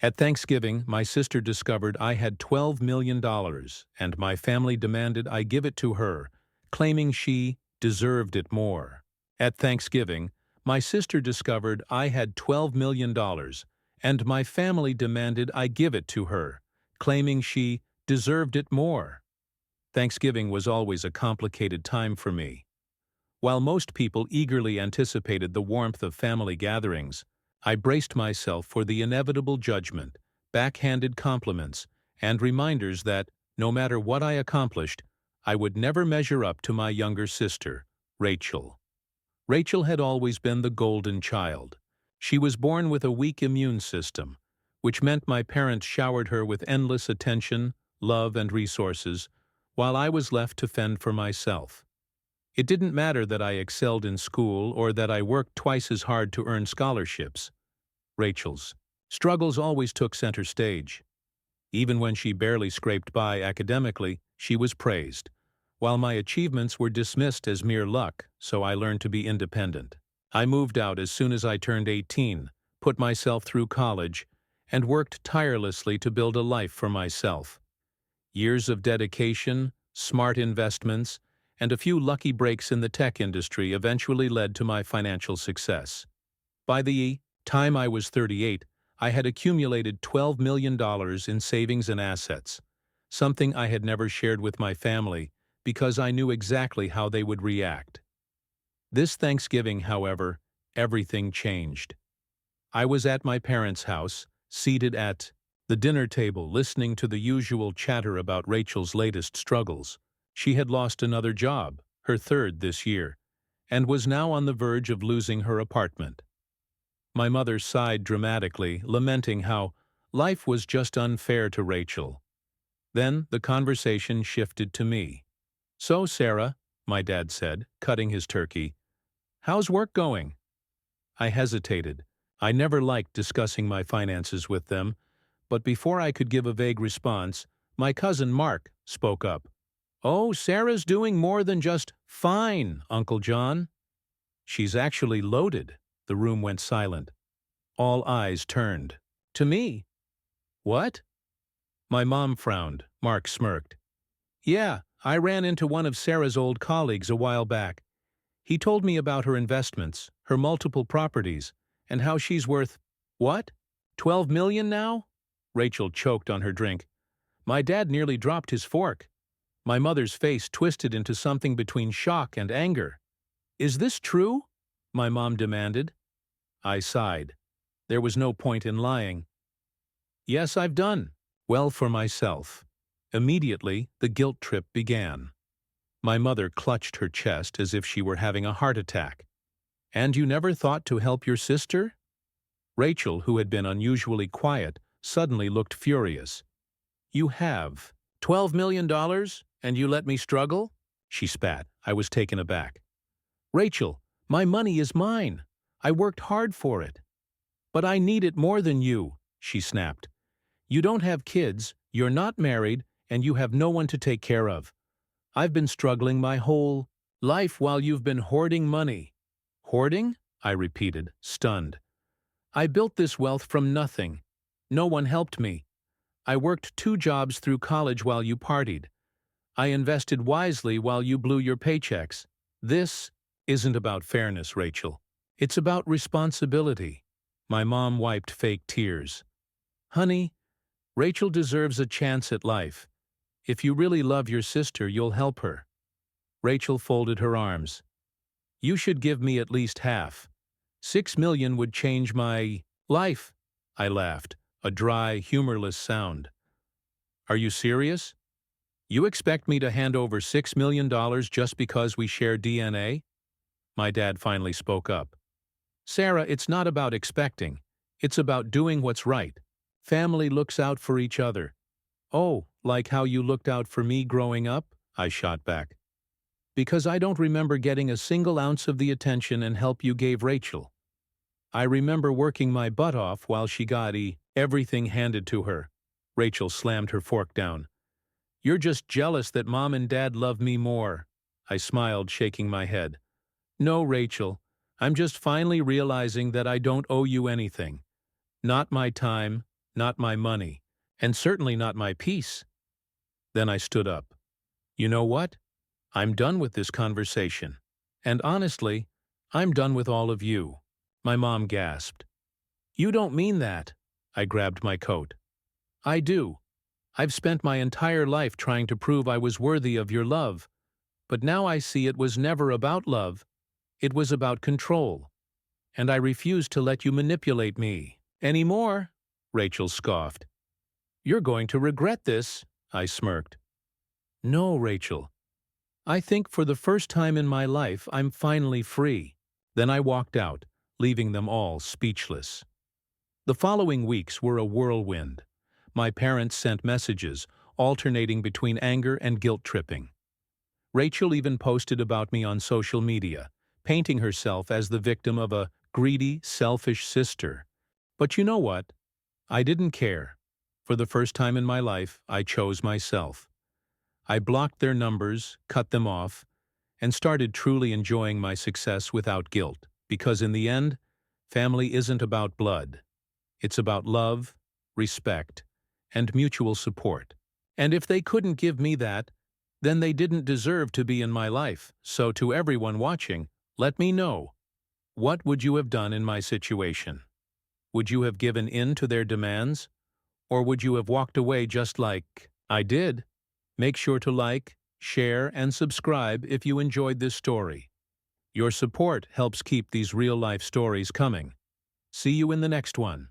At Thanksgiving, my sister discovered I had $12 million, and my family demanded I give it to her, claiming she deserved it more. At Thanksgiving, my sister discovered I had $12 million, and my family demanded I give it to her, claiming she deserved it more. Thanksgiving was always a complicated time for me. While most people eagerly anticipated the warmth of family gatherings, I braced myself for the inevitable judgment, backhanded compliments, and reminders that, no matter what I accomplished, I would never measure up to my younger sister, Rachel. Rachel had always been the golden child. She was born with a weak immune system, which meant my parents showered her with endless attention, love, and resources, while I was left to fend for myself. It didn't matter that I excelled in school or that I worked twice as hard to earn scholarships. Rachel's struggles always took center stage. Even when she barely scraped by academically, she was praised, while my achievements were dismissed as mere luck, so I learned to be independent. I moved out as soon as I turned 18, put myself through college, and worked tirelessly to build a life for myself. Years of dedication, smart investments, and a few lucky breaks in the tech industry eventually led to my financial success. By the time I was 38, I had accumulated $12 million in savings and assets, something I had never shared with my family because I knew exactly how they would react. This Thanksgiving, however, everything changed. I was at my parents' house, seated at the dinner table, listening to the usual chatter about Rachel's latest struggles. She had lost another job, her third this year, and was now on the verge of losing her apartment. My mother sighed dramatically, lamenting how life was just unfair to Rachel. Then the conversation shifted to me. "So, Sarah," my dad said, cutting his turkey, "how's work going?" I hesitated. I never liked discussing my finances with them, but before I could give a vague response, my cousin Mark spoke up. "Oh, Sarah's doing more than just fine, Uncle John. She's actually loaded." The room went silent. All eyes turned to me. "What?" My mom frowned. Mark smirked. "Yeah, I ran into one of Sarah's old colleagues a while back. He told me about her investments, her multiple properties, and how she's worth, what, 12 million now?" Rachel choked on her drink. My dad nearly dropped his fork. My mother's face twisted into something between shock and anger. "Is this true?" my mom demanded. I sighed. There was no point in lying. "Yes, I've done well for myself." Immediately, the guilt trip began. My mother clutched her chest as if she were having a heart attack. "And you never thought to help your sister?" Rachel, who had been unusually quiet, suddenly looked furious. "You have $12 million, and you let me struggle?" she spat. I was taken aback. "Rachel, my money is mine. I worked hard for it." "But I need it more than you," she snapped. "You don't have kids, you're not married, and you have no one to take care of. I've been struggling my whole life while you've been hoarding money." "Hoarding?" I repeated, stunned. "I built this wealth from nothing. No one helped me. I worked 2 jobs through college while you partied. I invested wisely while you blew your paychecks. This isn't about fairness, Rachel. It's about responsibility." My mom wiped fake tears. "Honey, Rachel deserves a chance at life. If you really love your sister, you'll help her." Rachel folded her arms. "You should give me at least half. 6 million would change my life." I laughed, a dry, humorless sound. "Are you serious? You expect me to hand over $6 million just because we share DNA?" My dad finally spoke up. "Sarah, it's not about expecting. It's about doing what's right. Family looks out for each other." "Oh, like how you looked out for me growing up?" I shot back. "Because I don't remember getting a single ounce of the attention and help you gave Rachel. I remember working my butt off while she got everything handed to her." Rachel slammed her fork down. "You're just jealous that Mom and Dad love me more." I smiled, shaking my head. "No, Rachel. I'm just finally realizing that I don't owe you anything. Not my time, not my money, and certainly not my peace. Then I stood up. You know what? I'm done with this conversation. And honestly, I'm done with all of you. My mom gasped. You don't mean that. I grabbed my coat. I do. I've spent my entire life trying to prove I was worthy of your love. But now I see it was never about love. It was about control. And I refuse to let you manipulate me anymore, Rachel scoffed. You're going to regret this, I smirked. No, Rachel. I think for the first time in my life I'm finally free. Then I walked out, leaving them all speechless. The following weeks were a whirlwind. My parents sent messages, alternating between anger and guilt-tripping. Rachel even posted about me on social media, painting herself as the victim of a greedy, selfish sister. But you know what? I didn't care. For the first time in my life, I chose myself. I blocked their numbers, cut them off, and started truly enjoying my success without guilt, because in the end, family isn't about blood. It's about love, respect, and mutual support. And if they couldn't give me that, then they didn't deserve to be in my life. So to everyone watching, let me know. What would you have done in my situation? Would you have given in to their demands? Or would you have walked away just like I did? Make sure to like, share, and subscribe if you enjoyed this story. Your support helps keep these real-life stories coming. See you in the next one.